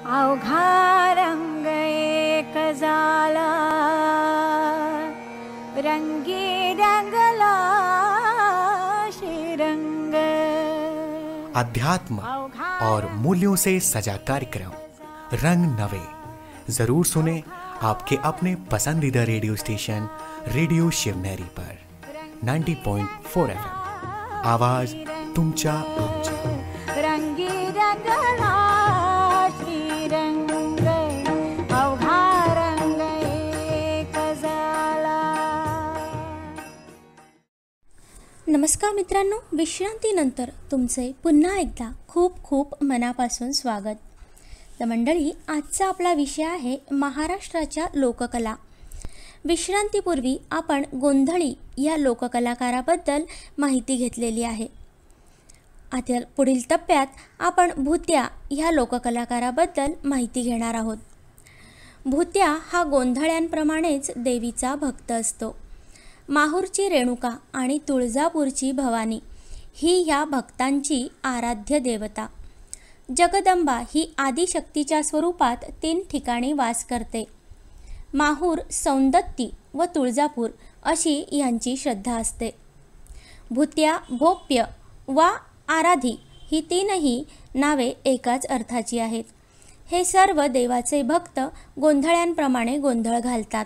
अवघा रंग एक झाला, रंगी रंगला श्रीरंग। अध्यात्म और मूल्यों से सजा कार्यक्रम रंग नवे जरूर सुने आपके अपने पसंदीदा रेडियो स्टेशन रेडिओ शिवनेरी पर 90.4 FM। आवाज तुमच्या आमच्या। रंगी रंगला श्रीरंग, अवघा रंग एक झाला। नमस्कार मित्रांनो, विश्रांतीनंतर तुमचे पुन्हा एकदा खूप खूप मनापासून स्वागत। तर मंडळी, आजचा आपला विषय आहे महाराष्ट्राच्या लोककला। विश्रांतीपूर्वी आपण गोंधळी या लोककलाकाराबद्दल माहिती घेतलेली आहे। आता पुढील टप्प्यात आपण भूत्या ह्या लोककलाकाराबद्दल माहिती घेणार आहोत। भूत्या हा गोंधळ्यांप्रमाणेच देवीचा भक्त असतो। माहूरची रेणुका आणि तुळजापूरची भवानी ही ह्या भक्तांची आराध्य देवता। जगदंबा ही आदिशक्तीच्या स्वरूपात 3 ठिकाणी वास करते। माहूर, सौंदत्ती व तुळजापूर अशी यांची श्रद्धा असते। भूत्या, भोप्य वा आराधी ही 3ही नावे एकाच अर्थाची आहेत। हे सर्व देवाचे भक्त गोंधळ्यांप्रमाणे गोंधळ घालतात।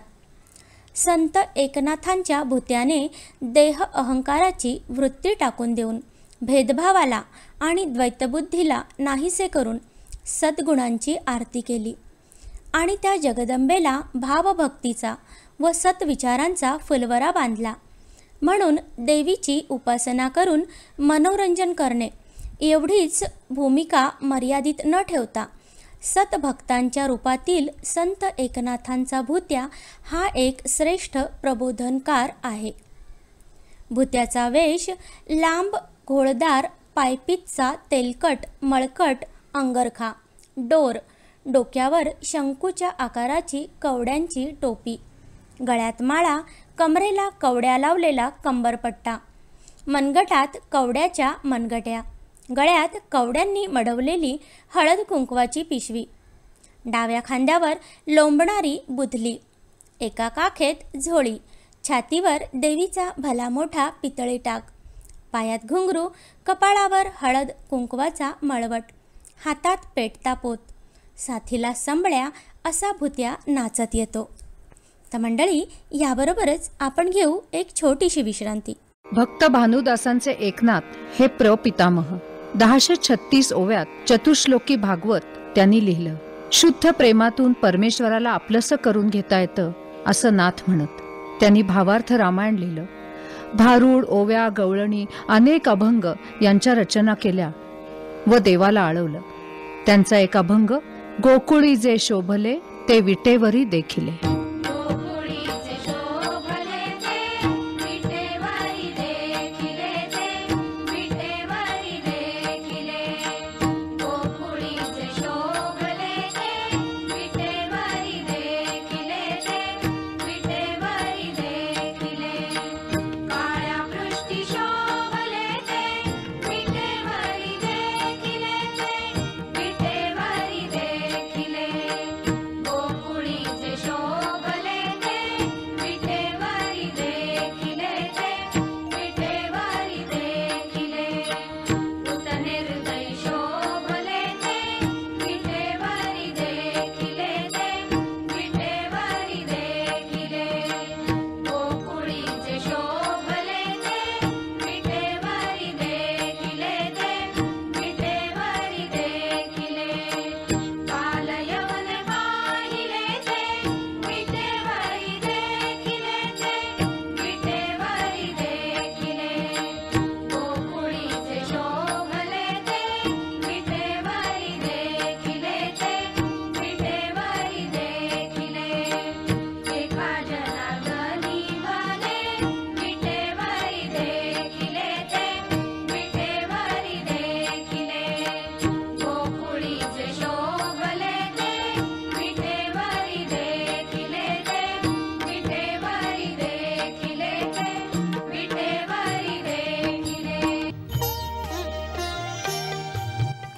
संत एकनाथांच्या भूत्याने देह अहंकाराची वृत्ती टाकून देऊन भेदभावाला आणि द्वैतबुद्धीला नाहीसे करून सद्गुणांची आरती केली आणि त्या जगदंबेला भावभक्तीचा व सत्विचारांचा फुलवरा बांधला। म्हणून देवीची उपासना करून मनोरंजन करणे एवढीच भूमिका मर्यादित न ठेवता सतभक्तांच्या रूपातील संत एकनाथांचा भूत्या हा एक श्रेष्ठ प्रबोधनकार आहे। भूत्याचा वेश लांब, घोळदार, पायपीतचा तेलकट, मळकट अंगरखा, डोर, डोक्यावर शंकूच्या आकाराची कवड्यांची टोपी, गळ्यात माळा, कमरेला कवड्या लावलेला कंबरपट्टा, मनगटात कवड्याच्या मनगट्या, गळ्यात कवड्यांनी मडवलेली हळद कुंकवाची पिशवी, डाव्या खांद्यावर लोंबणारी बुधली, एका काखेत झोळी, छातीवर देवीचा भला मोठा पितळी टाक, पायात घुंगरू, कपाळावर हळद कुंकवाचा मळवट, हातात पेटता पोत, साथीला संबळ्या असा भूत्या नाचत येतो। तर मंडळी, याबरोबरच आपण घेऊ एक छोटीशी विश्रांती। भक्त भानुदासांचे एकनाथ हे प्रपितामह 1036 ओव्यात चतुश्लोकी भागवत त्यांनी लिहिलं। शुद्ध प्रेमातून परमेश्वराला आपलंसं करून घेता येतं असं नाथ म्हणत त्यांनी भावार्थ रामायण लिहिलं। भारूड, ओव्या, गवळणी अनेक अभंग यांच्या रचना केल्या व देवाला आळवलं। त्यांचा एक अभंग गोकुळी जे शोभले ते विटेवरी देखिले।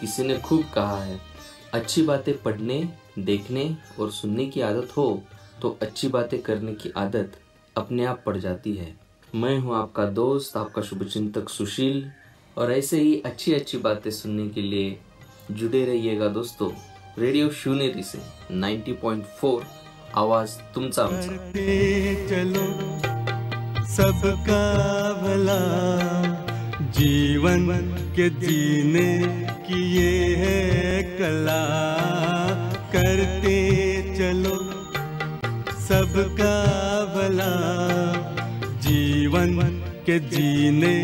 किसी ने खूब कहा है अच्छी बातें पढ़ने, देखने और सुनने की आदत हो तो अच्छी बातें करने की आदत अपने आप पड़ जाती है। मैं हूं आपका दोस्त, आपका शुभचिंतक सुशील, और ऐसे ही अच्छी अच्छी बातें सुनने के लिए जुड़े रहिएगा दोस्तों रेडियो शिवनेरी से 90.4 आवाज तुमचा आमचा। चलो सबका भला, जीवन के जीने की ये है कला, करते चलो सबका भला, जीवन के जीने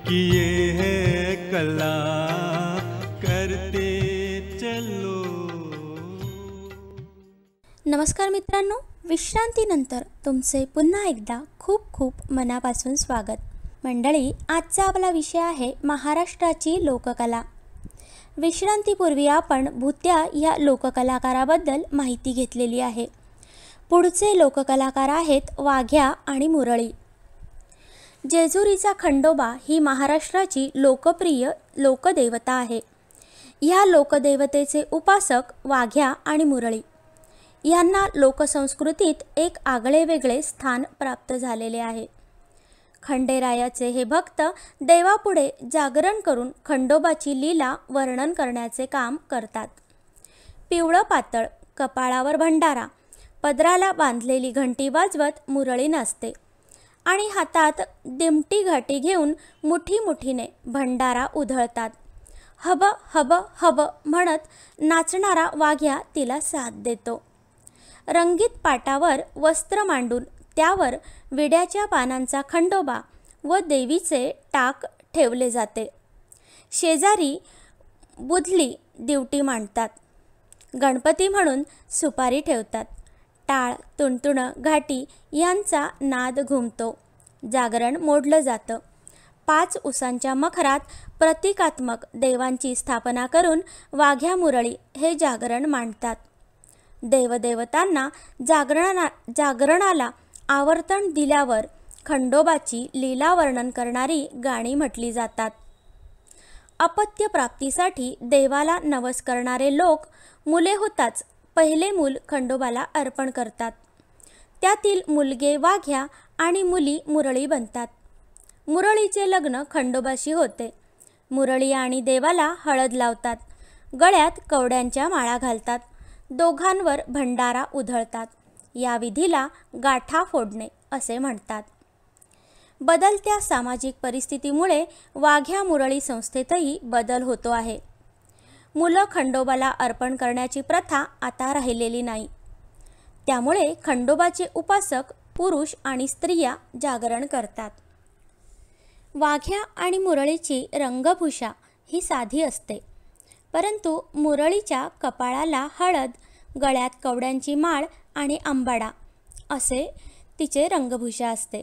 की ये है कला, करते चलो। नमस्कार मित्रांनो, विश्रांतीनंतर तुमचे पुन्हा एकदा खूप खूप मनापासून स्वागत. मंडळी, आजचा आपला विषय आहे महाराष्ट्राची लोककला. विश्रांतीपूर्वी आपण भूत्या या लोककलाकाराबद्दल माहिती घेतलेली आहे. पुढचे लोककलाकार आहेत वाघ्या आणि मुरळी. जेजुरीचा खंडोबा ही महाराष्ट्राची लोकप्रिय लोकदेवता आहे. ह्या लोकदेवतेचे उपासक वाघ्या आणि मुरळी यांना लोकसंस्कृतीत एक आगळेवेगळे स्थान प्राप्त झालेले आहे. खंडेरायाचे हे भक्त देवापुढे जागरण करून खंडोबाची लीला वर्णन करण्याचे काम करतात. पिवळं पातळ, कपाळावर भंडारा, पदराला बांधलेली घंटी वाजवत मुरळी नाचते आणि हातात दिमटी घाटी घेऊन मुठी मुठीने भंडारा उधळतात. हब हब हब म्हणत नाचणारा वाघ्या तिला साथ देतो. रंगीत पाटावर वस्त्र मांडून त्यावर विड्याच्या पानांचा खंडोबा व देवीचे टाक ठेवले जाते. शेजारी बुधली दिवटी मांडतात. गणपती म्हणून सुपारी ठेवतात. टाळ, तुणतुणं, घाटी यांचा नाद घुमतो. जागरण मोडलं जातं. 5 उसांच्या मखरात प्रतिकात्मक देवांची स्थापना करून वाघ्या मुरळी हे जागरण मांडतात. देवदेवतांना जागरणाला आवर्तन दिल्यावर खंडोबाची लीला वर्णन करणारी गाणी म्हटली जातात. अपत्य प्राप्तीसाठी देवाला नवस करणारे लोक मुले होताच पहिले मूल खंडोबाला अर्पण करतात. त्यातील मुलगे वाघ्या आणि मुली मुरळी बनतात. मुरळीचे लग्न खंडोबाशी होते. मुरळी आणि देवाला हळद लावतात. गळ्यात कवड्यांच्या माळा घालतात. दोघांवर भंडारा उधळतात. या विधीला गाठा फोडणे असे म्हणतात. बदलत्या सामाजिक परिस्थितीमुळे वाघ्या मुरळी संस्थेतही बदल होतो आहे. मुलं खंडोबाला अर्पण करण्याची प्रथा आता राहिलेली नाही. त्यामुळे खंडोबाचे उपासक पुरुष आणि स्त्रिया जागरण करतात. वाघ्या आणि मुरळीची रंगभूषा ही साधी असते, परंतु मुरळीच्या कपाळाला हळद, गळ्यात कवड्यांची माळ आणि अंबाडा असे तिचे रंगभूषा असते.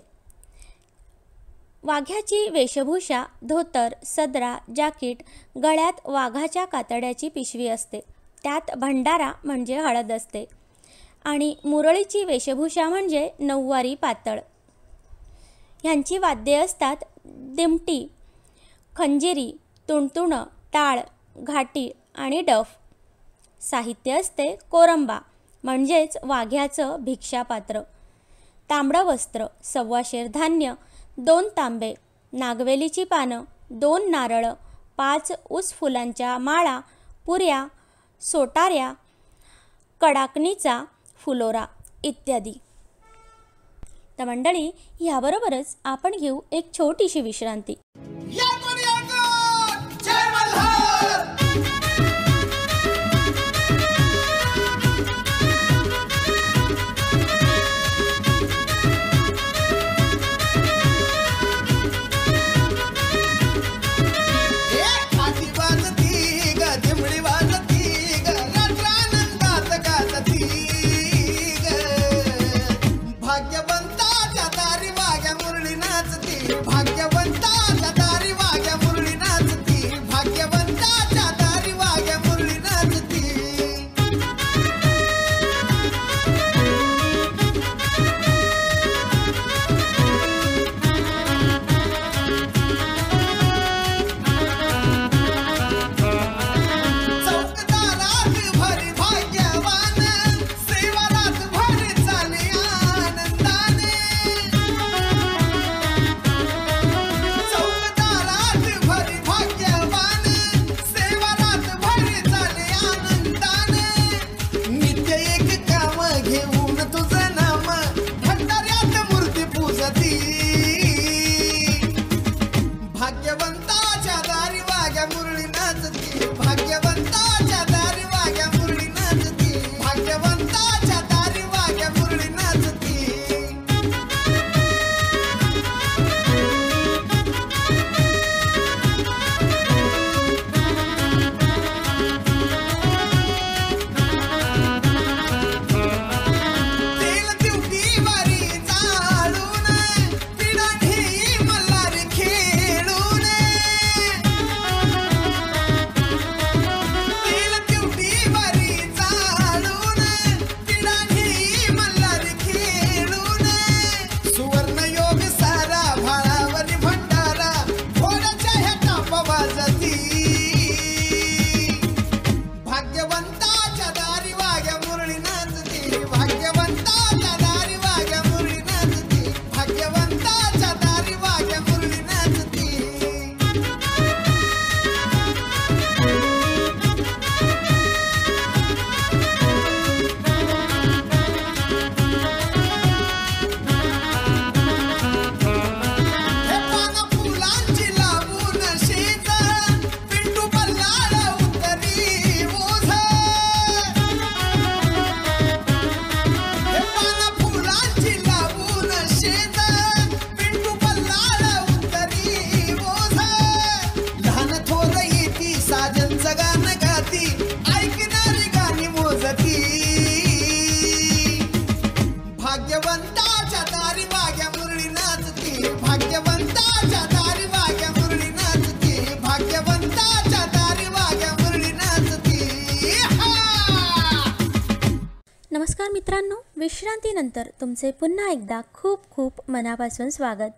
वाघ्याची वेशभूषा धोतर, सदरा, जाकीट, गळ्यात वाघाच्या कातड्याची पिशवी असते. त्यात भंडारा म्हणजे हळद असते. आणि मुरळीची वेशभूषा म्हणजे नऊवारी पातळ. ह्यांची वाद्ये असतात दिमटी, खंजिरी, तुणतुणं, टाळ, घाटी आणि डफ. साहित्य असते कोरंबा म्हणजेच वाघ्याचं भिक्षापात्र, तांबडं वस्त्र, 1.25 शेर धान्य, 2 तांबे, नागवेलीची पानं, 2 नारळ, 5 ऊस फुलांच्या माळा, पुऱ्या, सोटाऱ्या, कडाकणीचा फुलोरा इत्यादी. तर मंडळी, ह्याबरोबरच आपण घेऊ एक छोटीशी विश्रांती. भाग्यवंताच्या दारी वाघ्या मुरळी नाचती, भाग्यवंताच्या दारी वाघ्या मित्रांनो, विश्रांतीनंतर तुमचे पुन्हा एकदा खूप खूप मनापासून स्वागत.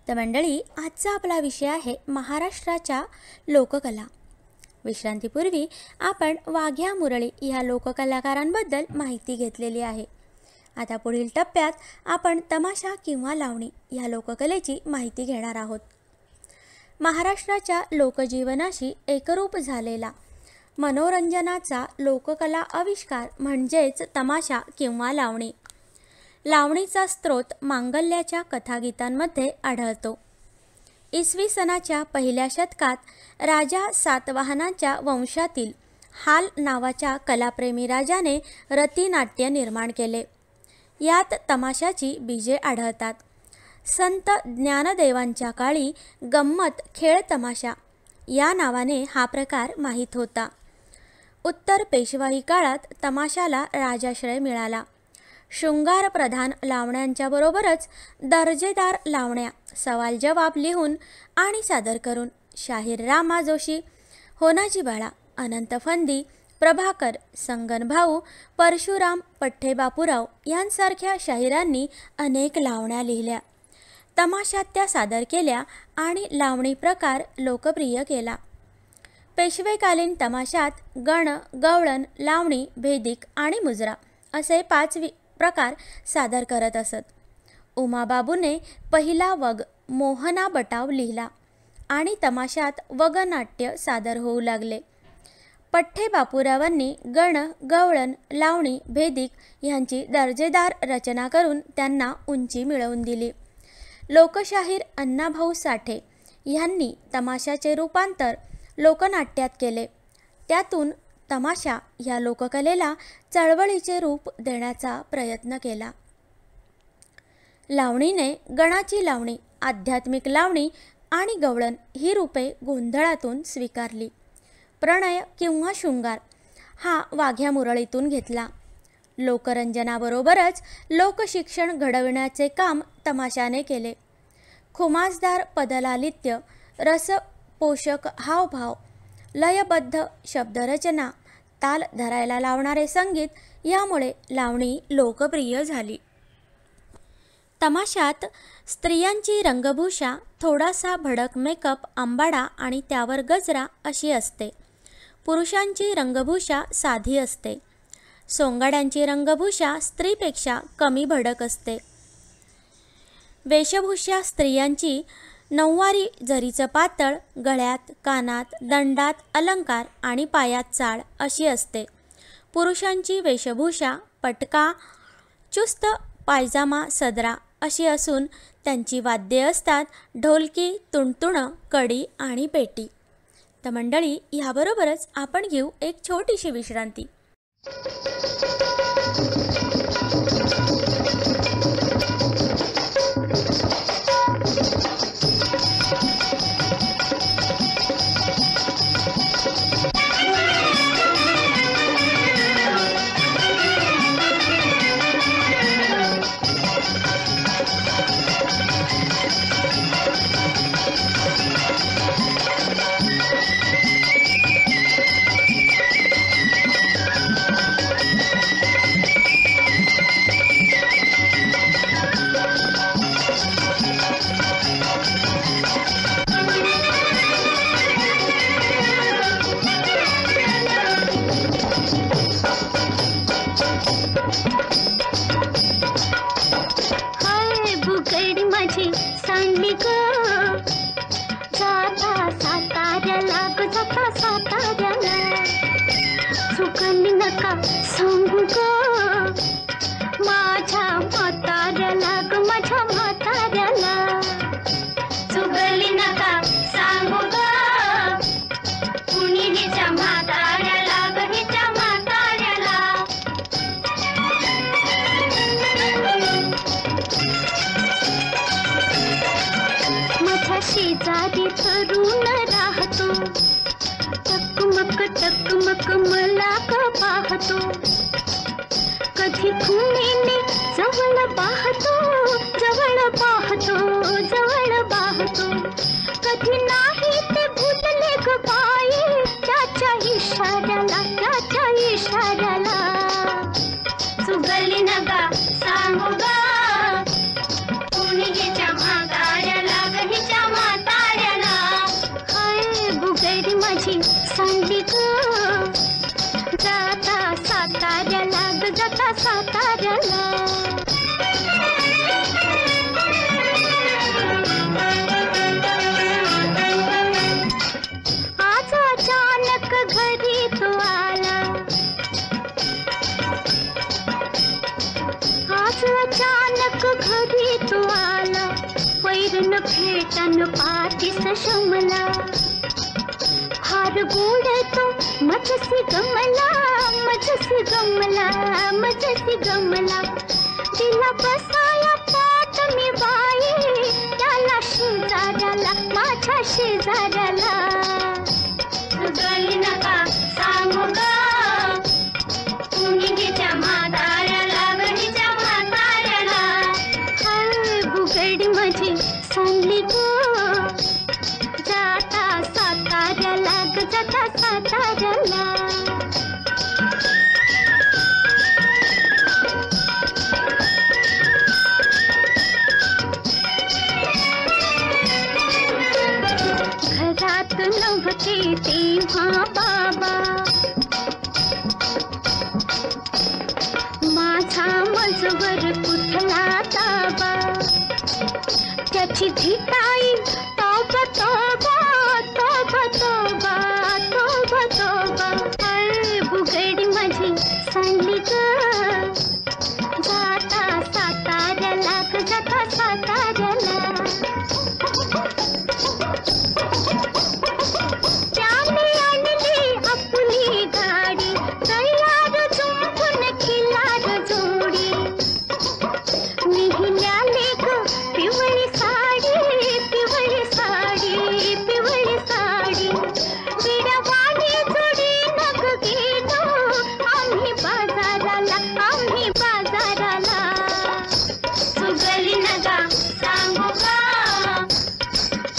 तर मंडळी, आजचा आपला विषय आहे महाराष्ट्राच्या लोककला. विश्रांतीपूर्वी आपण वाघ्या मुरळी ह्या लोककलाकारांबद्दल माहिती घेतलेली आहे. आता पुढील टप्प्यात आपण तमाशा किंवा लावणी ह्या लोककलेची माहिती घेणार आहोत. महाराष्ट्राच्या लोकजीवनाशी एकरूप झालेला मनोरंजनाचा लोककला आविष्कार म्हणजेच तमाशा किंवा लावणी. लावणीचा स्रोत मांगल्याच्या कथागीतांमध्ये आढळतो. इसवी सनाच्या पहिल्या शतकात राजा सातवाहनांच्या वंशातील हाल नावाच्या कलाप्रेमी राजाने रतिनाट्य निर्माण केले. यात तमाशाची बीजे आढळतात. संत ज्ञानदेवांच्या काळी गंमत खेळ तमाशा या नावाने हा प्रकार माहीत होता. उत्तर पेशवाई काळात तमाशाला राजाश्रय मिळाला. शृंगार प्रधान लावण्यांच्या बरोबरच दर्जेदार लावण्या सवाल जवाब लिहून आणि सादर करून शाहीर रामा जोशी, होनाजी बाळा, अनंत फंदी, प्रभाकर, संगनभाऊ, परशुराम, पठ्ठे बापूराव यांसारख्या शाहिरांनी अनेक लावण्या लिहिल्या. तमाशात त्या सादर केल्या आणि लावणी प्रकार लोकप्रिय केला. पेशवेकालीन तमाशात गण, गवळण, लावणी, भेदिक आणि मुजरा असे 5 प्रकार सादर करत असत. उमाबाबूने पहिला वग मोहना बटाव लिहिला आणि तमाशात वगनाट्य सादर होऊ लागले. पठ्ठे बापूरावांनी गण, गवळण, लावणी, भेदिक यांची दर्जेदार रचना करून त्यांना उंची मिळवून दिली. लोकशाहीर अण्णाभाऊ साठे यांनी तमाशाचे रूपांतर लोकनाट्यात केले. त्यातून तमाशा ह्या लोककलेला चळवळीचे रूप देण्याचा प्रयत्न केला. लावणीने गणाची लावणी, आध्यात्मिक लावणी आणि गवळण ही रूपे गोंधळातून स्वीकारली. प्रणय किंवा शृंगार हा वाघ्या मुरळीतून घेतला. लोकरंजनाबरोबरच लोकशिक्षण घडविण्याचे काम तमाशाने केले. खुमासदार पदलालित्य, रसपोषक हावभाव, लयबद्ध शब्दरचना, ताल धरायला लावणारे संगीत यामुळे लावणी लोकप्रिय झाली. तमाशात स्त्रियांची रंगभूषा थोडासा भडक मेकअप, आंबाडा आणि त्यावर गजरा अशी असते. पुरुषांची रंगभूषा साधी असते. सोंगाड्यांची रंगभूषा स्त्रीपेक्षा कमी भडक असते. वेशभूषा स्त्रियांची नऊवारी जरीचं पातळ, गळ्यात, कानात, दंडात अलंकार आणि पायात चाळ अशी असते. पुरुषांची वेशभूषा पटका, चुस्त पायजामा, सदरा अशी असून त्यांची वाद्ये असतात ढोलकी, तुणतुणं, कडी आणि पेटी. तर मंडळी, ह्याबरोबरच आपण घेऊ एक छोटीशी विश्रांती. शेजारी तरुण राहतो, टकमक मला का पाहतो. कधी खुणेने जवळ पाहतो, कधी नाही ते भुलले ग बाई, त्याच्या इशाऱ्याला सुगली फिरून भेटन पाठीस शमला फार गोड तो मजसी गमला मजसी गमला मजसी गमला तिला बसाया पाठ मी बाई त्याला शेजाऱ्याला माझ्या शेजाऱ्याला गली नका सांगू ग कुणीच्या म्हाताऱ्याला गणीच्या म्हाताऱ्याला हाय बुगडी माझी सांगली ग जाता साताऱ्याला ग जाता साताऱ्याला घरात नव्हते तेव्हा बाबा माझा मजवर कुठला ताबा त्याची धिटाई तोबा तोबा तोबा तोबा तोबा तोबा हाय बुगडी माझी सांगली ग जाता साताऱ्याला ग जाता साताऱ्याला त्याने आणली आपली गाडी तयार झुंपून खिलार जोडी निघाले ग पिवळी साडी पिवळी साडी पिवळी साडी विडावाडी जोडी नग गेलो आम्ही बाजाराला सुगली नगा सांगू का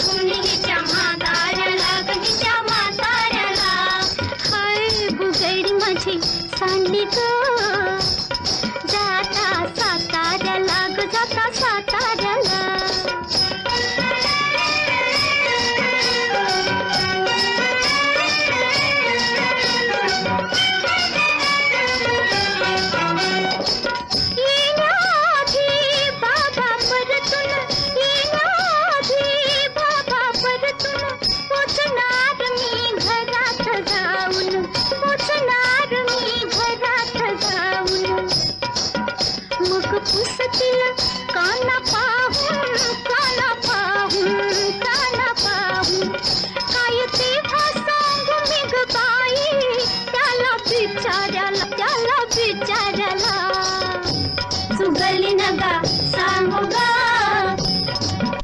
कुणीच्या म्हाताऱ्याला गणीच्या म्हाताऱ्याला हाय बुगडी माझी सांडली ग जाता साताऱ्याला ग जाता साताऱ्याला येण्याआधी बाबा परतून येण्याआधी बाबा परतून पोचणार मी घरात जाऊन पोचणार मी घरात जाऊन मग पुसतील काना पाहून काना पाहून काना पाहून काय तेव्हा सांगू मी ग बाई त्याला बिचाऱ्याला सुगली नगा सांगू ग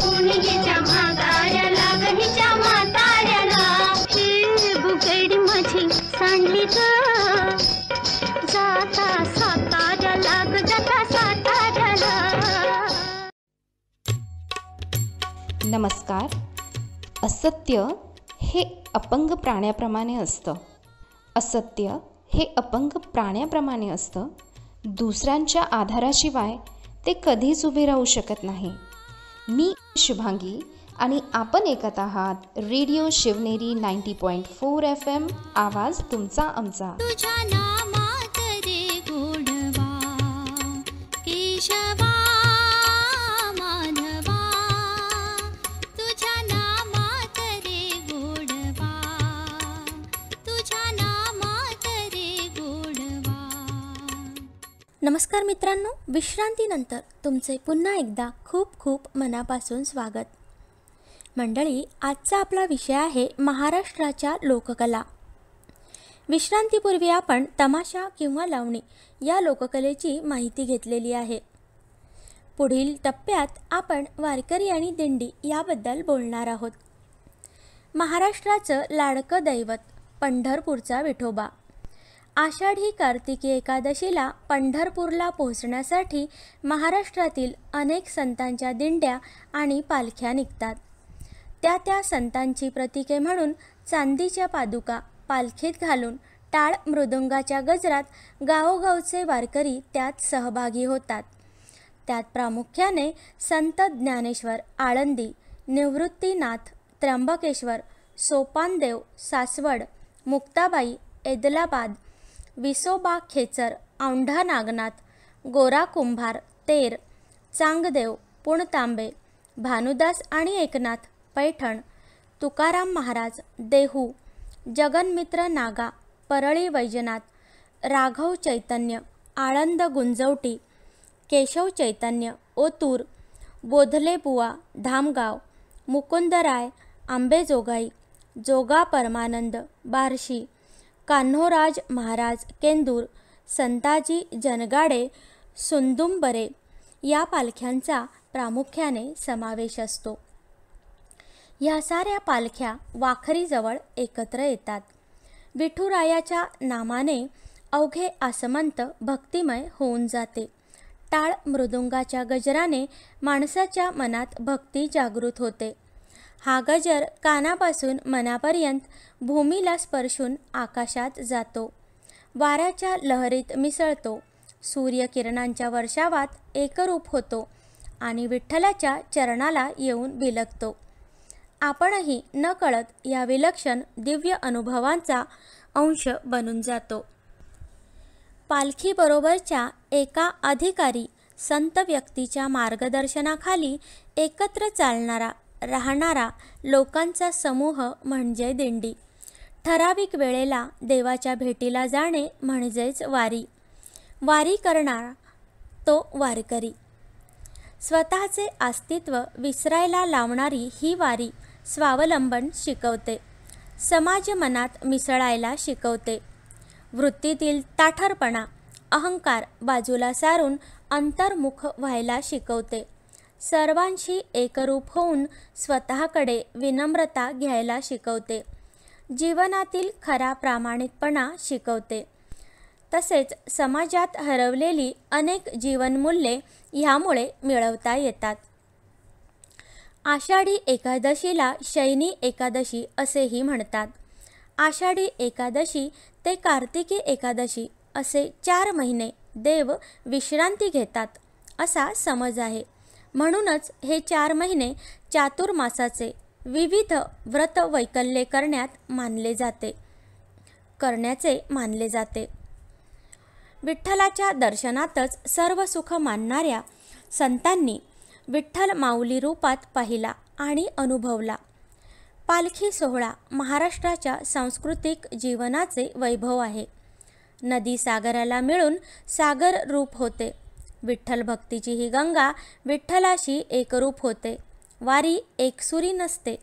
कुणीच्या म्हाताऱ्याला गणीच्या म्हाताऱ्याला हे बुगडी माझी सांडली ग जाता साताऱ्याला ग जाता साताऱ्याला नमस्कार. असत्य हे अपंग प्राण्याप्रमाणे असतं. असत्य हे अपंग प्राण्याप्रमाणे असतं. दुसऱ्यांच्या आधाराशिवाय ते कधीच उभे राहू शकत नाही. मी शुभांगी आणि आपण ऐकत आहात रेडिओ शिवनेरी 90.4 FM. आवाज तुमचा आमचा. तुझ्या नामात रे गोडवा केशवा माधवा तुझ्या नामात रे गोडवा तुझ्या नामात रे गोडवा. नमस्कार मित्रांनो, विश्रांतीनंतर तुमचे पुन्हा एकदा खूप खूप मनापासून स्वागत. मंडळी, आजचा आपला विषय आहे महाराष्ट्राच्या लोककला. विश्रांतीपूर्वी आपण तमाशा किंवा लावणी या लोककलेची माहिती घेतलेली आहे. पुढील टप्प्यात आपण वारकरी आणि दिंडी याबद्दल बोलणार आहोत. महाराष्ट्राचं लाडकं दैवत पंढरपूरचा विठोबा. आषाढी कार्तिकी एकादशीला पंढरपूरला पोहोचण्यासाठी महाराष्ट्रातील अनेक संतांच्या दिंड्या आणि पालख्या निघतात. त्या संतांची प्रतीके म्हणून चांदीच्या पादुका पालखीत घालून टाळ मृदुंगाच्या गजरात गावोगावचे वारकरी त्यात सहभागी होतात. त्यात प्रामुख्याने संत ज्ञानेश्वर आळंदी, निवृत्तीनाथ त्र्यंबकेश्वर, सोपानदेव सासवड, मुक्ताबाई एदलाबाद, विसोबा खेचर, औंढा नागनाथ, गोरा कुंभार तेर, चांगदेव पुणतांबे, भानुदास आणि एकनाथ पैठण, तुकाराम महाराज देहू, जगनमित्र नागा परळी वैजनाथ, राघव चैतन्य आळंद गुंजवटी, केशव चैतन्य ओतूर, बोधले बुवा धामगाव, मुकुंदराय आंबेजोगाई, जोगा परमानंद बार्शी, कान्होराज महाराज केंदूर, संताजी जनगाडे सुंदुंबरे या पालख्यांचा प्रामुख्याने समावेश असतो. या साऱ्या पालख्या वाखरीजवळ एकत्र येतात. विठुरायाच्या नामाने अवघे आसमंत भक्तिमय होऊन जाते. टाळ मृदुंगाच्या गजराने माणसाच्या मनात भक्ती जागृत होते. हा गजर कानापासून मनापर्यंत भूमीला स्पर्शून आकाशात जातो, वाऱ्याच्या लहरीत मिसळतो, सूर्यकिरणांच्या वर्षावात एकरूप होतो आणि विठ्ठलाच्या चरणाला येऊन बिलगतो. आपणही नकळत या विलक्षण दिव्य अनुभवांचा अंश बनून जातो. पालखीबरोबरच्या एका अधिकारी संत व्यक्तीच्या मार्गदर्शनाखाली एकत्र चालणारा राहणारा लोकांचा समूह म्हणजे दिंडी. ठराविक वेळेला देवाच्या भेटीला जाणे म्हणजेच वारी. वारी करणारा तो वारकरी. स्वतःचे अस्तित्व विसरायला लावणारी ही वारी स्वावलंबन शिकवते, समाज मनात मिसळायला शिकवते, वृत्तीतील ताठरपणा अहंकार बाजूला सारून अंतर्मुख व्हायला शिकवते, सर्वांशी एकरूप होऊन स्वतःकडे विनम्रता घ्यायला शिकवते, जीवनातील खरा प्रामाणिकपणा शिकवते. तसेच समाजात हरवलेली अनेक जीवनमूल्ये ह्यामुळे मिळवता येतात. आषाढी एकादशीला शयनी एकादशी असेही म्हणतात. आषाढी एकादशी ते कार्तिकी एकादशी असे 4 महिने देव विश्रांती घेतात असा समज आहे. म्हणूनच हे 4 महिने चातुर्मासाचे विविध व्रत वैकल्ये करण्याचे मानले जाते. विठ्ठलाच्या दर्शनातच सर्व सुख मानणाऱ्या संतांनी विठ्ठल माऊली रूपात पाहिला आणि अनुभवला. पालखी सोहळा महाराष्ट्राच्या सांस्कृतिक जीवनाचे वैभव आहे. नदी सागराला मिळून सागर रूप होते. विठ्ठल भक्तीची ही गंगा विठ्ठलाशी एकरूप होते. वारी एकसुरी नसते.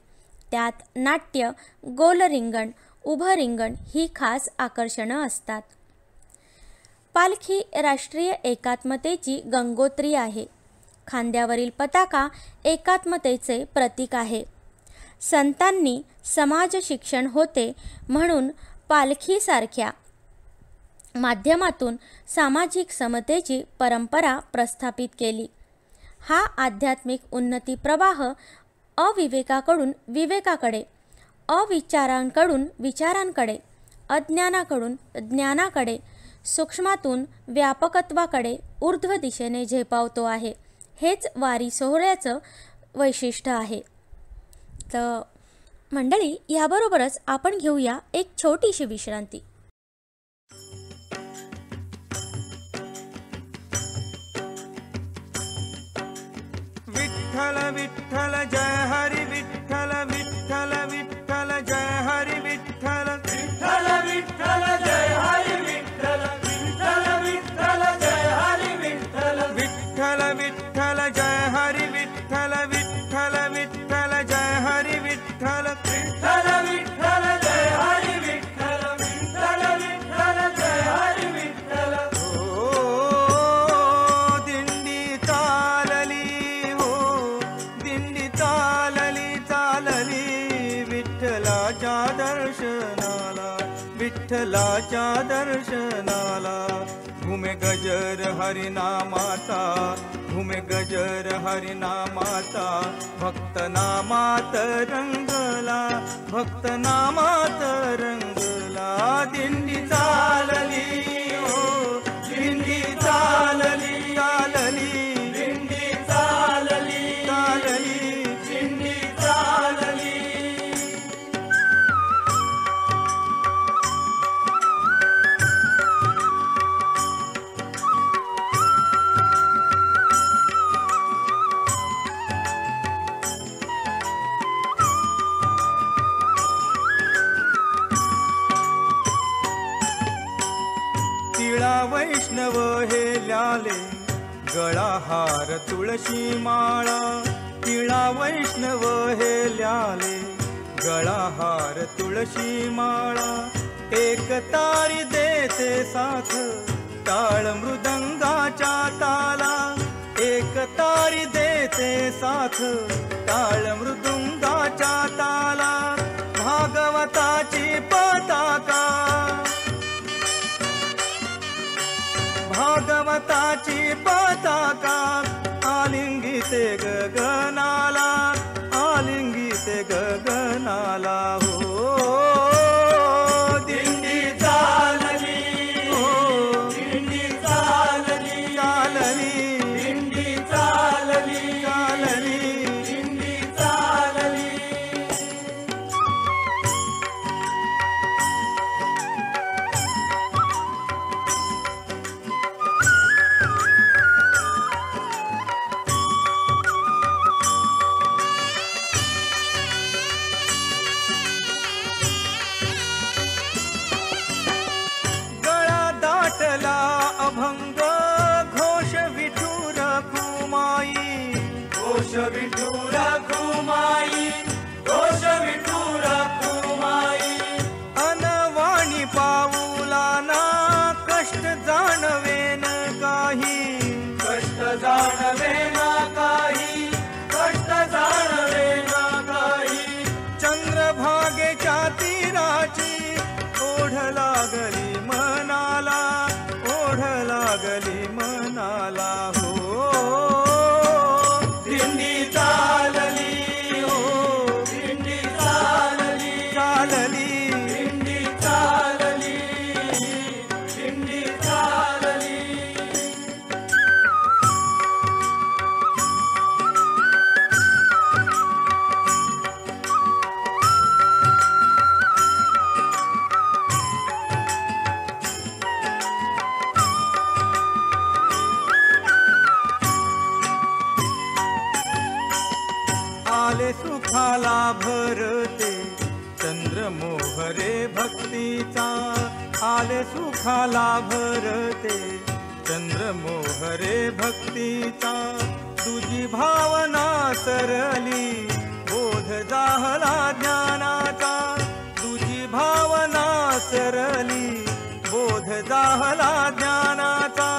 त्यात नाट्य, गोल रिंगण, उभं रिंगण ही खास आकर्षणं असतात. पालखी राष्ट्रीय एकात्मतेची गंगोत्री आहे. खांद्यावरील पताका एकात्मतेचे प्रतीक आहे. संतांनी समाज शिक्षण होते म्हणून पालखीसारख्या माध्यमातून सामाजिक समतेची परंपरा प्रस्थापित केली. हा आध्यात्मिक उन्नती प्रवाह अविवेकाकडून विवेकाकडे, अविचारांकडून विचारांकडे, अज्ञानाकडून ज्ञानाकडे, सूक्ष्मातून व्यापकत्वाकडे ऊर्ध्व दिशेने झेपावतो आहे. हेच वारी सोहळ्याचं वैशिष्ट्य आहे. तर मंडळी, याबरोबरच आपण घेऊया एक छोटीशी विश्रांती. विठ्ठल विठ्ठल जय हरी विठ्ठल विठ्ठल विठ्ठल जय हरी विठ्ठल विठ्ठल विठ्ठल जय हरी विठ्ठल विठ्ठल विठ्ठल जय हरी विठ्ठल विठ्ठल विठ्ठल जय हरी विठ्ठल विठ्ठल विठ्ठल जय हरी विठ्ठल विठ्ठल विठ्ठल जय हरी विठ्ठल विठ्ठल विठ्ठल जय हरी विठ्ठल. ओ दिंडी चालली, हो दिंडी चालली चालली विठ्ठलाच्या दर्शनाला, विठ्ठलाच्या दर्शनाला. घुमे गजर हरिनामाचा, घुमे गजर हरिनामाचा, भक्त नामात रंगला, भक्त नामात रंगला. दिंडी चालली, हो दिंडी चालली चालली, दिंडी चालली चालली, दिंडी चालली. तिळा वैष्णव हे ल्याले, गळाहार तुळशी माळा तिळा वैष्णव हेल्याले गळाहार तुळशी माळा एक तारी देते साथ टाळ मृदंगाच्या ताला एक तारी देते साथ टाळ मृदुंगाच्या ताला भागवताची पताका भागवताची पताका आलिंगिते गगनाला आलिंगिते गगनाला हो दिंडी चालली हो दिंडी चालली चालली दिंडी चालली चालली दिंडी चालली अभंग घोष विठुर कुमाई घोष विठुर कुमाई घोष विठुर कुमाई अनवाणी पाऊलाना कष्ट जाणवेन काही कष्ट जाणवेन काही कष्ट जाणवेन काही चंद्रभागेच्या तीराची ओढ लागली मनाला ओढ लागली मनाला हो दिंडी चालली हो दिंडी चालली चालली दिंडी चालली दिंडी चालली आले सुखाला भरते चंद्रमोहरे भक्तीचा आले सुखाला भरते चंद्रमोहरे भक्तीचा तुझी भावना सरली बोध जाहला ज्ञानाचा तुझी भावना सरली बोध जाहला ज्ञानाचा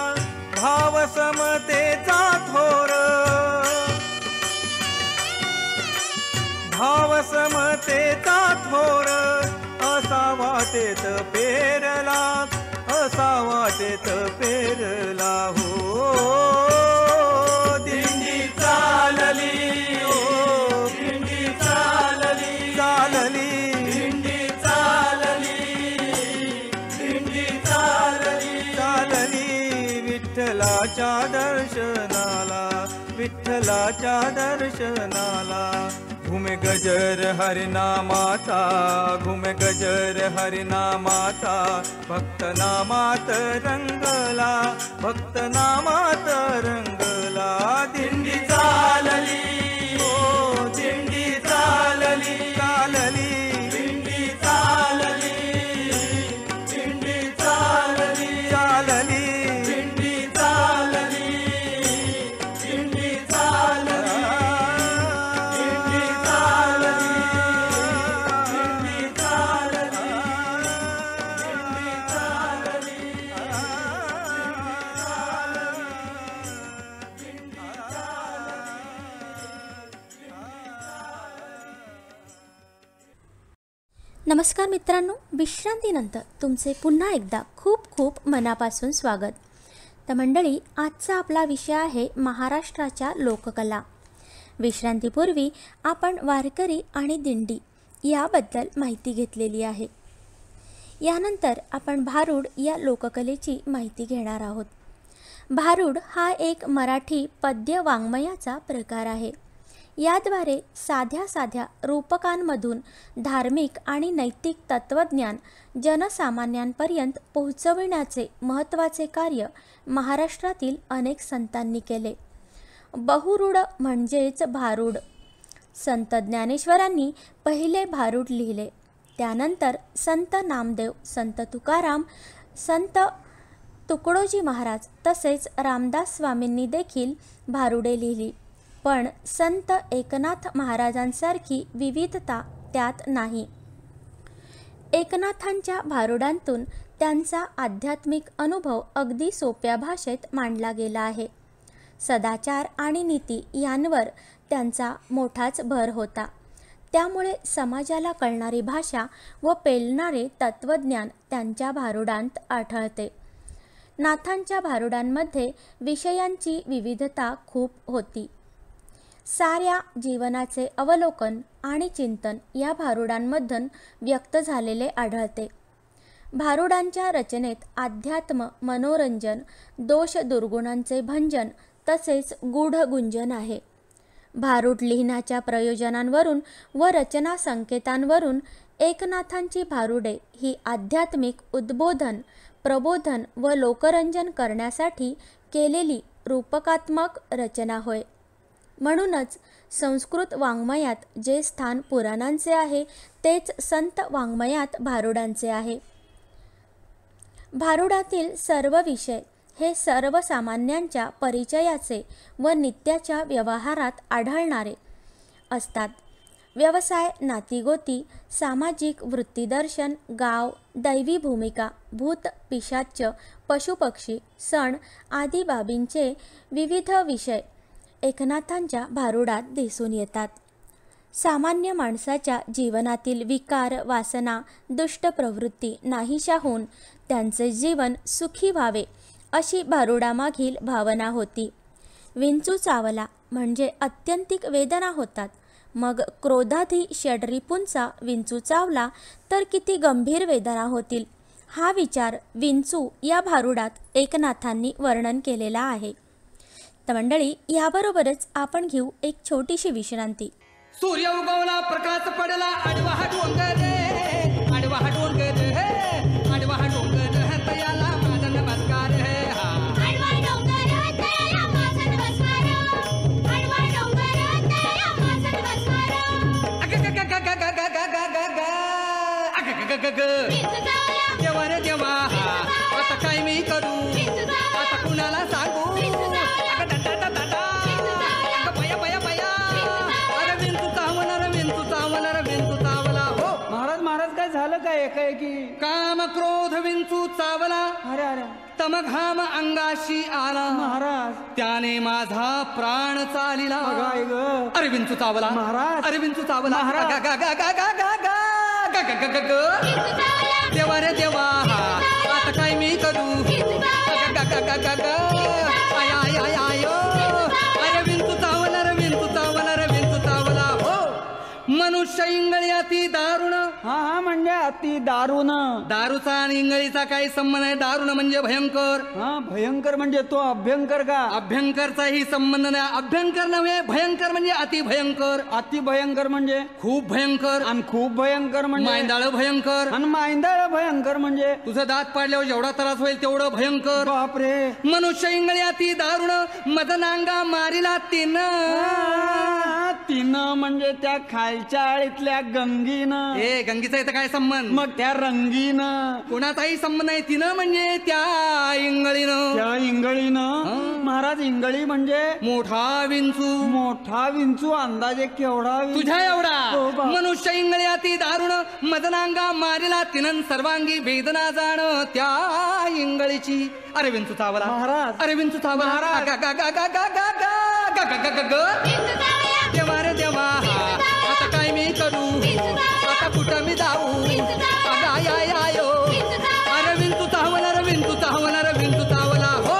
भाव समतेचा थोर भाव समतेचा थोर असा वाटेत पेरला असा वाटेत पेरला हो दिंडी चालली हो दिंडी चालली चालली दिंडी चालली दिंडी चालली चालली विठ्ठलाच्या दर्शनाला विठ्ठलाच्या दर्शनाला घुमे गजर हरिनामाचा घुमे गजर हरिनामाचा भक्त नामात रंगला भक्त नामात रंगला दिंडी चालली हो दिंडी चालली चालली दिंडी चालली दिंडी चालली चालली दिंडी चालली दिंडी चालली नमस्कार मित्रांनो, विश्रांतीनंतर तुमचे पुन्हा एकदा खूप खूप मनापासून स्वागत. तर मंडळी, आजचा आपला विषय आहे महाराष्ट्राच्या लोककला. विश्रांतीपूर्वी आपण वारकरी आणि दिंडी याबद्दल माहिती घेतलेली आहे. यानंतर आपण भारूड या लोककलेची माहिती घेणार आहोत. भारूड हा एक मराठी पद्य वाङ्मयाचा प्रकार आहे. याद्वारे साध्या साध्या रूपकांमधून धार्मिक आणि नैतिक तत्त्वज्ञान जनसामान्यांपर्यंत पोहोचविण्याचे महत्त्वाचे कार्य महाराष्ट्रातील अनेक संतांनी केले. बहुरूढ म्हणजेच भारूड. संत ज्ञानेश्वरांनी पहिले भारूड लिहिले. त्यानंतर संत नामदेव, संत तुकाराम, संत तुकडोजी महाराज तसेच रामदास स्वामींनी देखील भारुडे लिहिली, पण संत एकनाथ महाराजांसारखी विविधता त्यात नाही. एकनाथांच्या भारुडांतून त्यांचा आध्यात्मिक अनुभव अगदी सोप्या भाषेत मांडला गेला आहे. सदाचार आणि नीती यांवर त्यांचा मोठाच भर होता. त्यामुळे समाजाला कळणारी भाषा व पेलणारे तत्त्वज्ञान त्यांच्या भारुडांत आढळते. नाथांच्या भारुडांमध्ये विषयांची विविधता खूप होती. साऱ्या जीवनाचे अवलोकन आणि चिंतन या भारुडांमधून व्यक्त झालेले आढळते. भारुडांच्या रचनेत अध्यात्म, मनोरंजन, दोष दुर्गुणांचे भंजन तसेच गूढ गुंजन आहे. भारुड लिहिण्याच्या प्रयोजनांवरून व रचना संकेतांवरून एकनाथांची भारुडे ही आध्यात्मिक उद्बोधन, प्रबोधन व लोकरंजन करण्यासाठी केलेली रूपकात्मक रचना होय. म्हणूनच संस्कृत वाङ्मयात जे स्थान पुराणांचे आहे तेच संत वाङ्मयात भारुडांचे आहे. भारुडातील सर्व विषय हे सर्वसामान्यांच्या परिचयाचे व नित्याच्या व्यवहारात आढळणारे असतात. व्यवसाय, नातीगोती, सामाजिक वृत्तीदर्शन, गाव, दैवी भूमिका, भूत पिशाच्च, पशुपक्षी, सण आदी बाबींचे विविध विषय एकनाथांच्या भारुडात दिसून येतात. सामान्य माणसाच्या जीवनातील विकार, वासना, दुष्ट प्रवृत्ती नाहीशा होऊन त्यांचे जीवन सुखी व्हावे अशी भारुडामागील भावना होती. विंचू चावला म्हणजे अत्यंतिक वेदना होतात, मग क्रोधाधी षड्रिपूंचा विंचू चावला तर किती गंभीर वेदना होतील, हा विचार विंचू या भारुडात एकनाथांनी वर्णन केलेला आहे. तर मंडळी, याबरोबरच आपण घेऊ एक छोटीशी विश्रांती. सूर्य उगवला, प्रकाश पडला, आडवा हा डोंगर रे, आडवा हा डोंगर हे, आडवा हा डोंगर तयाला माझा नमस्कार हे. आडवा डोंगर तयाला माझा नमस्कार, आडवा डोंगर तयाला माझा नमस्कार. अग ग ग ग ग ग ग ग ग ग, अग ग ग ग ग, देवा रे देवा, आता काय मी करू, आता कुणाला सांगू, अग दादा दादा दादा, अग बया बया बया, अरे विंचू चावला रे, विंचू चावला रे, विंचू चावला. हो महाराज महाराज काय झालं काय एकाएकी? काम क्रोध विंचू चावला, अरे अरे तमघाम अंगाशी आला, महाराज त्याने माझा प्राण चालिला. काय ग? अरे विंचू चावला महाराज, अरे विंचू चावला, महाराज. गा गा गा गा गा गा गा गा गा गा गा, देवा रे देवा, आता काय मी करू, गा गा गा गा गा, आय आय आय आयो, अरे विंचू चावला रे, विंचू चावला रे, विंचू चावला. हो मनुष्य इंगळी अति दारुण. हा हा म्हणजे अति दारुण. दारूचा आणि इंगळीचा काही संबंध आहे? दारुण म्हणजे भयंकर. हा भयंकर म्हणजे तो अभ्यंकर का? अभ्यंकरचाही संबंध नाही. अभ्यंकर नव्हे, भयंकर म्हणजे अति भयंकर. अति भयंकर म्हणजे खूप भयंकर. आणि खूप भयंकर म्हणजे मांदाळ भयंकर. आणि मांदाळ भयंकर म्हणजे तुझं दात पाडल्यावर जेवढा त्रास होईल तेवढं भयंकर. बापरे. मनुष्य इंगळी अति दारुण, मदनांगा मारिला तिनं. तिनं म्हणजे त्या खालच्या आळीतल्या गंगीनं. ए गंगीचा इथं काय संबंध? मग त्या रंगीनं कोणाचाही संबंध नाही. तिनं म्हणजे त्या इंगळीनं. त्या इंगळीनं. महाराज इंगळी म्हणजे मोठा विंचू. मोठा विंचू अंदाजे केवढा? तुझ्या एवढा. हो बा. मनुष्य इंगळी अति दारुण, मदनांगा मारिला तिनं सर्वांगी वेदना जाण त्या इंगळीची. अरे विंचू चावला महाराज. अरे विंचू चावला महाराज. गा गा गा गा गा गा गा गा गा गा गा. देवा रे देवा, आता काय मी करू, आता कुठं मी जाऊ, आय आय आयो, अरे विंचू चावला रे, विंचू चावला रे, विंचू चावला. हो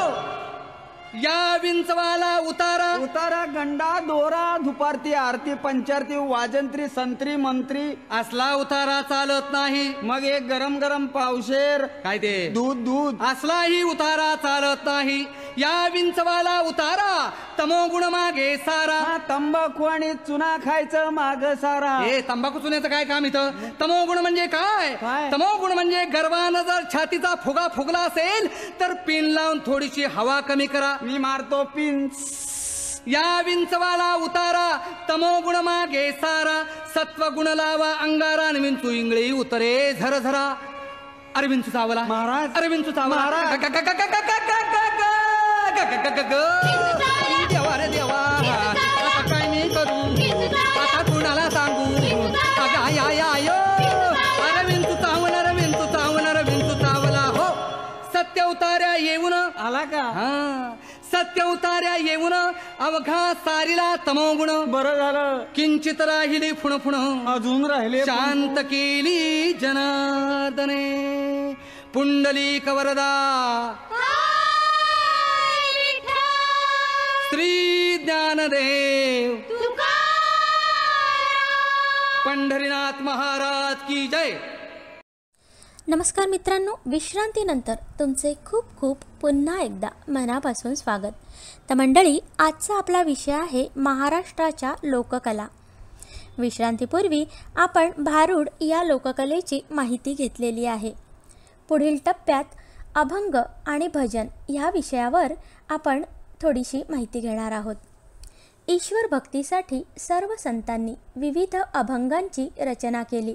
या विंचवाला उतारा. उतारा, गंडा, दोरा, धुपारती, आरती, पंचारती, वाजंत्री, संत्री, मंत्री असला उतारा चालत नाही. मग एक गरम गरम पावशेर काय ते दूध दूध असलाही उतारा चालत नाही. या विंचवाला उतारा, तमोगुण मागे सारा. तंबाखू आणि चुना खायचं माग सारा. हे तंबाखू चुन्याचं काय काम इथं? तमोगुण म्हणजे काय? तमोगुण म्हणजे गर्वानं जर छातीचा फुगा फुगला असेल तर पिन लावून थोडीशी हवा कमी करा. मी मारतो पिन. या विंचवाला उतारा, तमोगुण मागे सारा. सत्वगुण लावा अंगारा, विंचू इंगळी उतरे झरझरा. अरे विंचू चावला महाराज. अरे विंचू चावला महाराज. देवा रे देवा आता काय मी करू आता कुणाला सांगू अगं आय आय आयो अरे विंचू चावणार विंचू चावणार विंचू चावला हो सत्य उतार्या येऊन आला का? हा सत्य उतार्या येऊन अवघा सारीला तमोगुण बरं झालं. किंचित राहिली फुणफुण अजून राहिले. शांत केली जनार्दने पुंडलिक वरदा श्री ज्ञानदेव पंढरीनाथ महाराज की जय. नमस्कार मित्रांनो, विश्रांतीनंतर तुमचे खूप खूप पुन्हा एकदा मनापासून स्वागत. तर मंडळी, आजचा आपला विषय आहे महाराष्ट्राच्या लोककला. विश्रांतीपूर्वी आपण भारूड या लोककलेची माहिती घेतलेली आहे. पुढील टप्प्यात अभंग आणि भजन या विषयावर आपण थोडीशी माहिती घेणार आहोत. ईश्वर भक्तीसाठी सर्व संतांनी विविध अभंगांची रचना केली.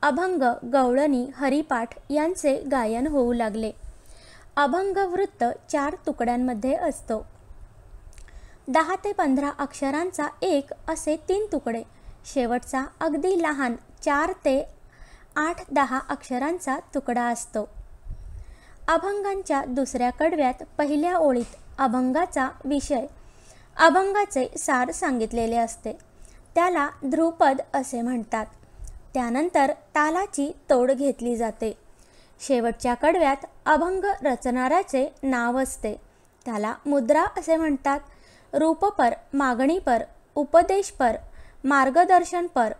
अभंग, गवळणी, हरिपाठ यांचे गायन होऊ लागले. अभंग वृत्त 4 तुकड्यांमध्ये असतो. 10 ते 15 अक्षरांचा एक असे 3 तुकडे. शेवटचा अगदी लहान 4 ते 8-10 अक्षरांचा तुकडा असतो. अभंगांच्या दुसऱ्या कडव्यात पहिल्या ओळीत अभंगाचा विषय, अभंगाचे सार सांगितलेले असते. त्याला ध्रुपद असे म्हणतात. त्यानंतर तालाची तोड घेतली जाते. शेवटच्या कडव्यात अभंग रचणाऱ्याचे नाव असते. त्याला मुद्रा असे म्हणतात. रूपपर, मागणीपर, उपदेशपर, मार्गदर्शनपर,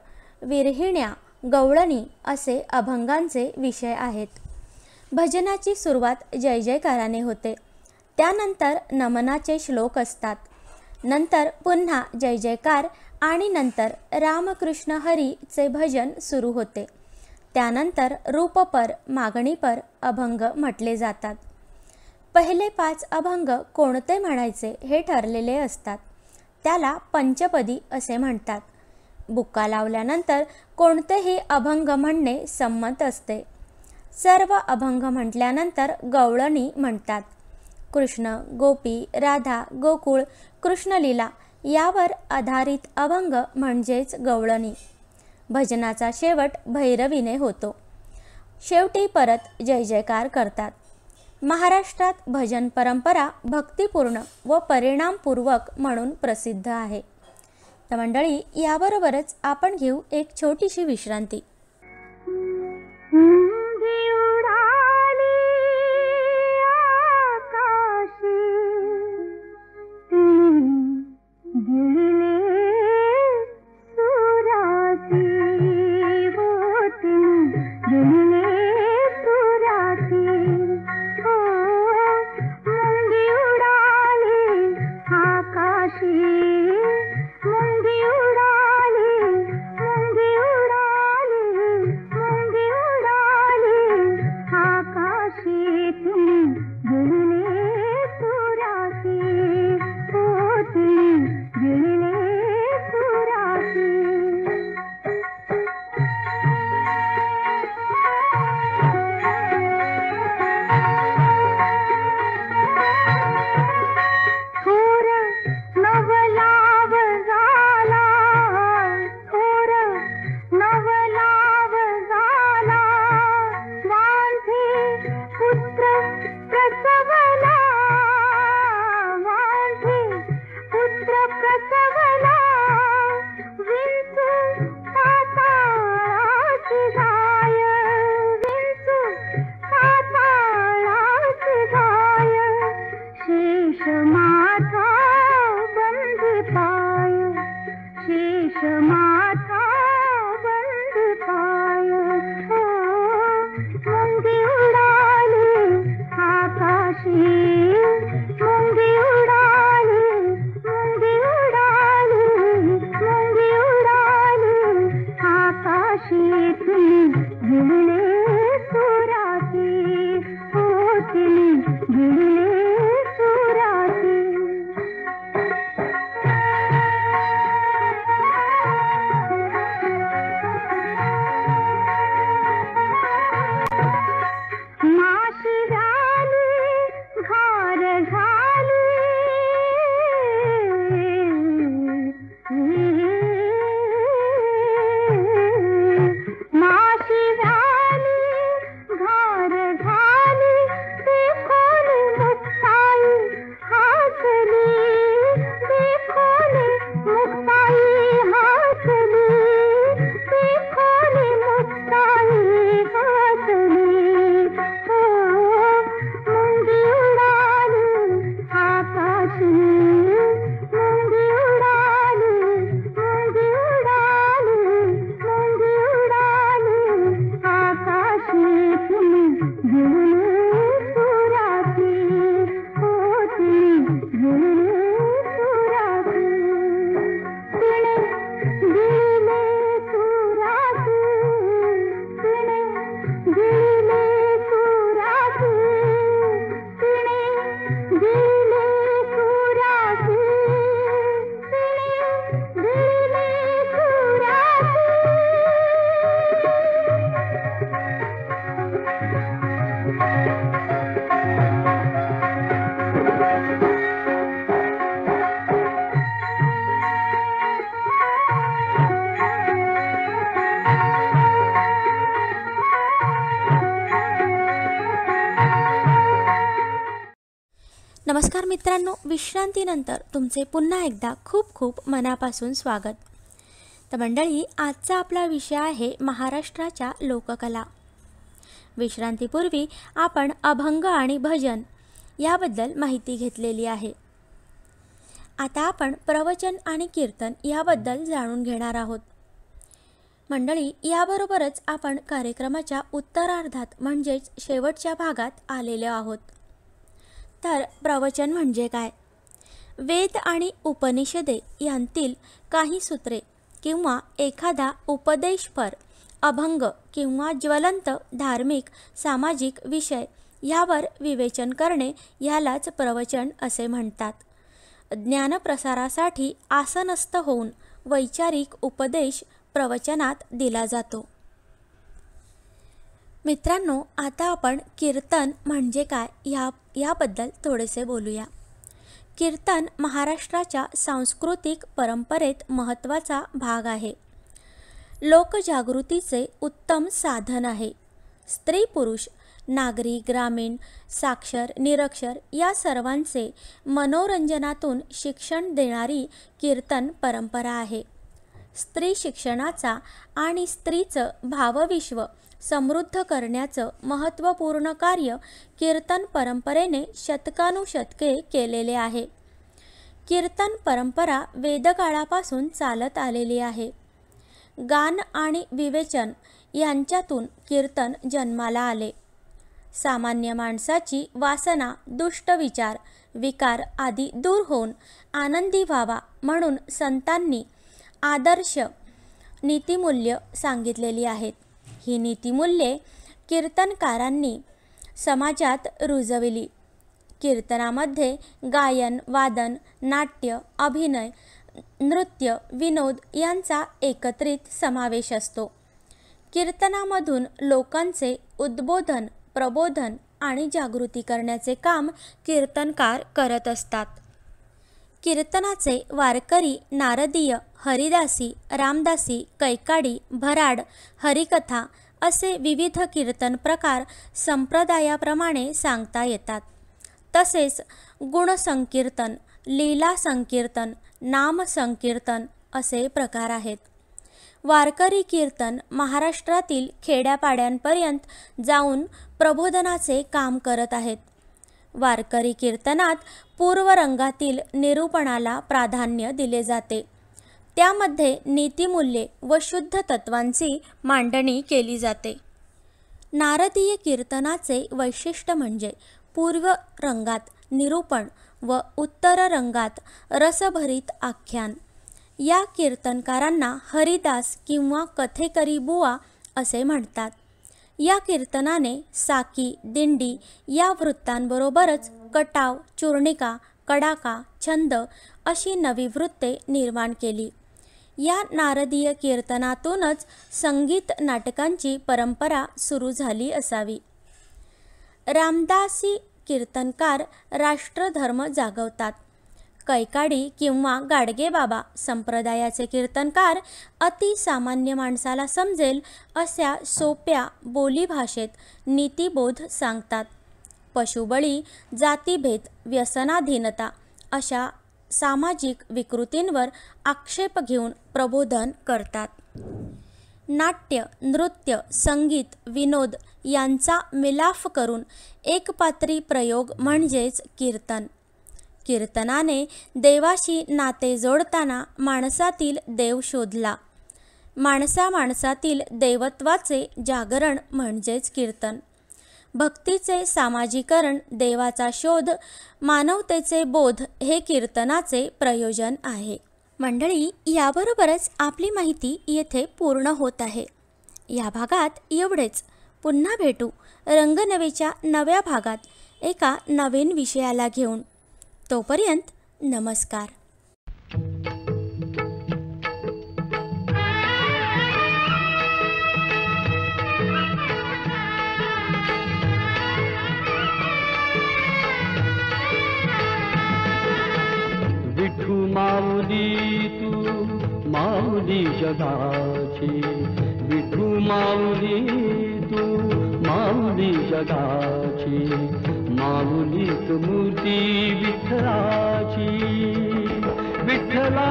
विरहिण्या, गवळणी असे अभंगांचे विषय आहेत. भजनाची सुरुवात जय जयकाराने होते. त्यानंतर नमनाचे श्लोक असतात. नंतर पुन्हा जय जयकार आणि नंतर रामकृष्ण हरीचे भजन सुरू होते. त्यानंतर रूपपर, मागणीपर अभंग म्हटले जातात. पहिले 5 अभंग कोणते म्हणायचे हे ठरलेले असतात. त्याला पंचपदी असे म्हणतात. बुक्का लावल्यानंतर कोणतेही अभंग म्हणणे संमत असते. सर्व अभंग म्हटल्यानंतर गवळणी म्हणतात. कृष्ण, गोपी, राधा, गोकुळ, कृष्णलीला यावर आधारित अभंग म्हणजेच गवळणी. भजनाचा शेवट भैरवीने होतो. शेवटी परत जय जयकार करतात. महाराष्ट्रात भजन परंपरा भक्तिपूर्ण व परिणामपूर्वक म्हणून प्रसिद्ध आहे. तर मंडळी, याबरोबरच आपण घेऊ एक छोटीशी विश्रांती. नमस्कार मित्रांनो, विश्रांतीनंतर तुमचे पुन्हा एकदा खूप खूप मनापासून स्वागत. तर मंडळी, आजचा आपला विषय आहे महाराष्ट्राच्या लोककला. विश्रांतीपूर्वी आपण अभंग आणि भजन याबद्दल माहिती घेतलेली आहे. आता आपण प्रवचन आणि कीर्तन याबद्दल जाणून घेणार आहोत. मंडळी, याबरोबरच आपण कार्यक्रमाच्या उत्तरार्धात म्हणजेच शेवटच्या भागात आलेलो आहोत. तर प्रवचन म्हणजे काय? वेद आणि उपनिषदे यांतील काही सूत्रे किंवा एखादा उपदेशपर अभंग किंवा ज्वलंत धार्मिक सामाजिक विषय यावर विवेचन करणे यालाच प्रवचन असे म्हणतात. ज्ञानप्रसारासाठी आसनस्थ होऊन वैचारिक उपदेश प्रवचनात दिला जातो. मित्रांनो, आता आपण कीर्तन म्हणजे काय याबद्दल थोडेसे बोलूया. कीर्तन महाराष्ट्राच्या सांस्कृतिक परंपरेत महत्त्वाचा भाग आहे. लोकजागृतीचे उत्तम साधन आहे. स्त्री पुरुष, नागरी ग्रामीण, साक्षर निरक्षर या सर्वांचे मनोरंजनातून शिक्षण देणारी कीर्तन परंपरा आहे. स्त्री शिक्षणाचा आणि स्त्रीचं भावविश्व समृद्ध करण्याचं महत्त्वपूर्ण कार्य कीर्तन परंपरेने शतकानुशतके केलेले आहे. कीर्तन परंपरा वेदकाळापासून चालत आलेली आहे. गान आणि विवेचन यांच्यातून कीर्तन जन्माला आले. सामान्य माणसाची वासना, दुष्ट विचार, विकार आदी दूर होऊन आनंदी व्हावा म्हणून संतांनी आदर्श नीतिमूल्य सांगितलेली आहेत. ही नीतिमूल्ये कीर्तनकारांनी समाजात रुजविली. कीर्तनामध्ये गायन, वादन, नाट्य, अभिनय, नृत्य, विनोद यांचा एकत्रित समावेश असतो. कीर्तनामधून लोकांचे उद्बोधन, प्रबोधन आणि जागृती करण्याचे काम कीर्तनकार करत असतात. कीर्तनाचे वारकरी नारदीय, हरिदासी, रामदासी, कैकाडी, भराड, हरिकथा असे विविध कीर्तन प्रकार संप्रदायाप्रमाणे सांगता येतात. तसेच गुणसंकीर्तन, लीला संकीर्तन, नाम संकीर्तन असे प्रकार आहेत. वारकरी कीर्तन महाराष्ट्रातील खेड्यापाड्यांपर्यंत जाऊन प्रबोधनाचे काम करत आहेत. वारकरी कीर्तनात पूर्वरंगातील निरूपणाला प्राधान्य दिले जाते. त्यामध्ये नीतिमूल्ये व शुद्ध तत्वांची मांडणी केली जाते. नारदीय कीर्तनाचे वैशिष्ट्य म्हणजे पूर्व रंगात निरूपण व उत्तर रंगात रसभरीत आख्यान. या कीर्तनकारांना हरिदास किंवा कथेकरी बुवा असे म्हणतात. या कीर्तनाने साकी, दिंडी या वृत्तांबरोबरच कटाव, चूर्णिका, कडाका, छंद अशी नवी वृत्ते निर्माण केली. या नारदीय कीर्तनातूनच संगीत नाटकांची परंपरा सुरू झाली असावी. रामदासी कीर्तनकार राष्ट्रधर्म जागवतात. कैकाडी किंवा गाडगेबाबा संप्रदायाचे कीर्तनकार अतिसामान्य माणसाला समजेल अशा सोप्या बोलीभाषेत नीतिबोध सांगतात. पशुबळी, जातीभेद, व्यसनाधीनता अशा सामाजिक विकृतींवर आक्षेप घेऊन प्रबोधन करतात. नाट्य, नृत्य, संगीत, विनोद यांचा मिलाफ करून एकपात्री प्रयोग म्हणजेच कीर्तन. कीर्तनाने देवाशी नाते जोडताना माणसातील देव शोधला. माणसातील देवत्वाचे जागरण म्हणजेच कीर्तन. भक्तीचे सामाजिकरण, देवाचा शोध, मानवतेचे बोध हे कीर्तनाचे प्रयोजन आहे. मंडळी, याबरोबरच आपली माहिती येथे पूर्ण होत आहे. या भागात एवढेच. पुन्हा भेटू रंगनवेच्या नव्या भागात एका नवीन विषयाला घेऊन. तोपर्यंत नमस्कार. विठू माऊली तू माऊली जगाची, विठू माऊली तू माऊली जगाची. माऊलीत मूर्ती विठ्ठलाची. विठ्ठला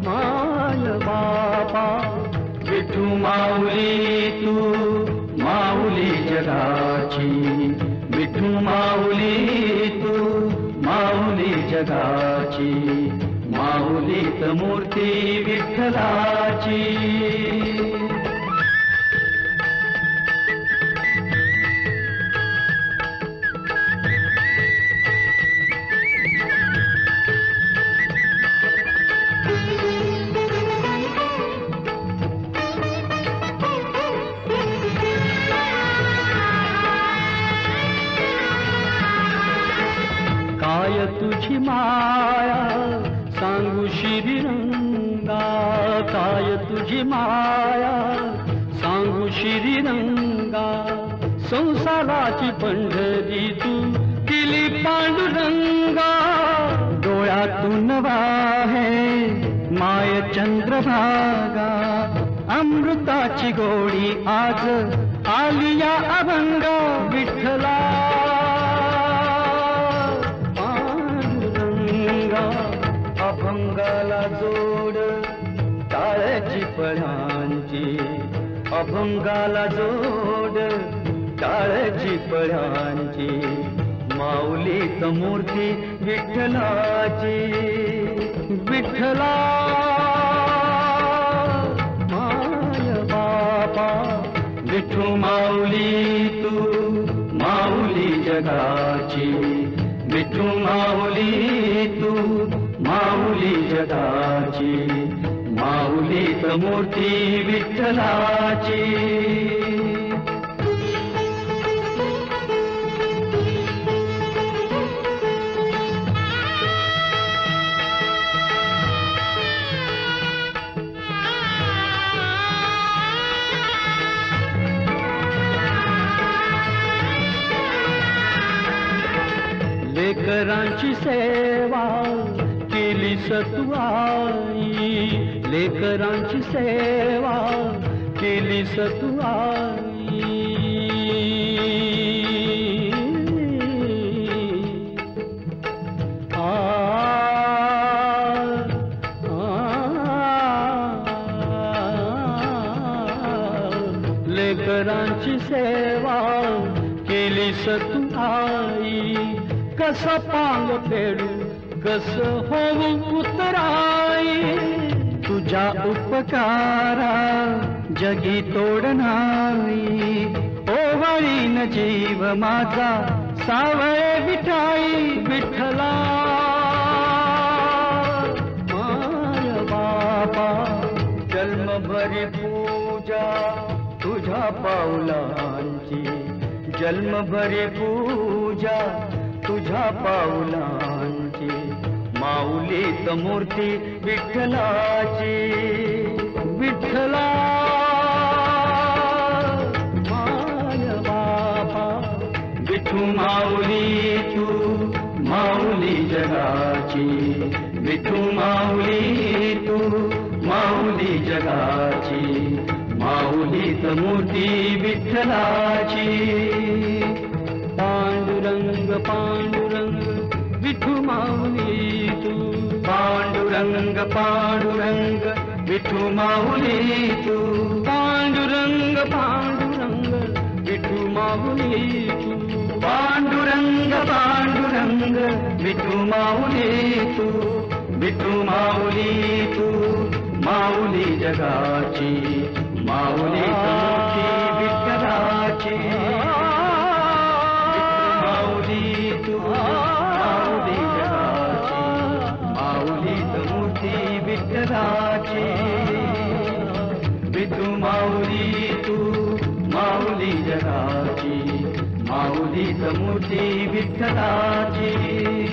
माय बापा विठू माऊली तू माऊली जगाची. विठू माऊली तू माऊली जगाची. माऊलीत मूर्ती विठ्ठलाची. काय तुझी माया सांगू श्रीरंगा. काय तुझी माया सांगू श्रीरंगा. संसाराची पंढरी तू दिली पांडुरंगा. डोळ्यातून वाहे माय चंद्रभागा. अमृताची गोडी आज आली या अभंगा. विठ्ठला अभंगाला जोड टाळ्याची पळांची. अभंगाला जोड टाळ्याची पळांची. माऊलीत मूर्ती विठ्ठलाची. विठ्ठला माय बापा विठू माऊली तू माऊली जगाची. विठू माऊली तू माऊली जगाची. माऊलीत मूर्ती विठ्ठलाची. लेकरांची सेवा केली सतू आई. लेकरांची सेवा केली सतू आई. लेकरांची सेवा केली सतू आई. कसं पांग फेडू कस होऊ उतराई. तुझ्या उपकारा जगी तोड नाही. ओवाळीन जीव माझा सावळे विठाई. विठ्ठला माय बापा जन्मभरी पूजा तुझ्या पावलांची. जन्मभरी पूजा तुझ्या पावलांची. माऊलीत मूर्ती विठ्ठलाची. विठ्ठला माय बापा विठू माऊली तू माऊली जगाची. विठू माऊली तू माऊली जगाची. माऊलीत मूर्ती विठ्ठलाची. पांडुरंग पांडुरंग विठू माऊली तू. पांडुरंग पांडुरंग विठू माऊली तू. पांडुरंग पांडुरंग विठू माऊली तू. पांडुरंग पांडुरंग विठू माऊली तू. विठू माऊली तू माऊली जगाची. माऊली मूर्ती विठ्ठलाची. तू माऊली जगाची. माऊलीत मूर्ती विठ्ठलाची. विठू माऊली तू माऊली जगाची. माऊलीत मूर्ती विठ्ठलाची.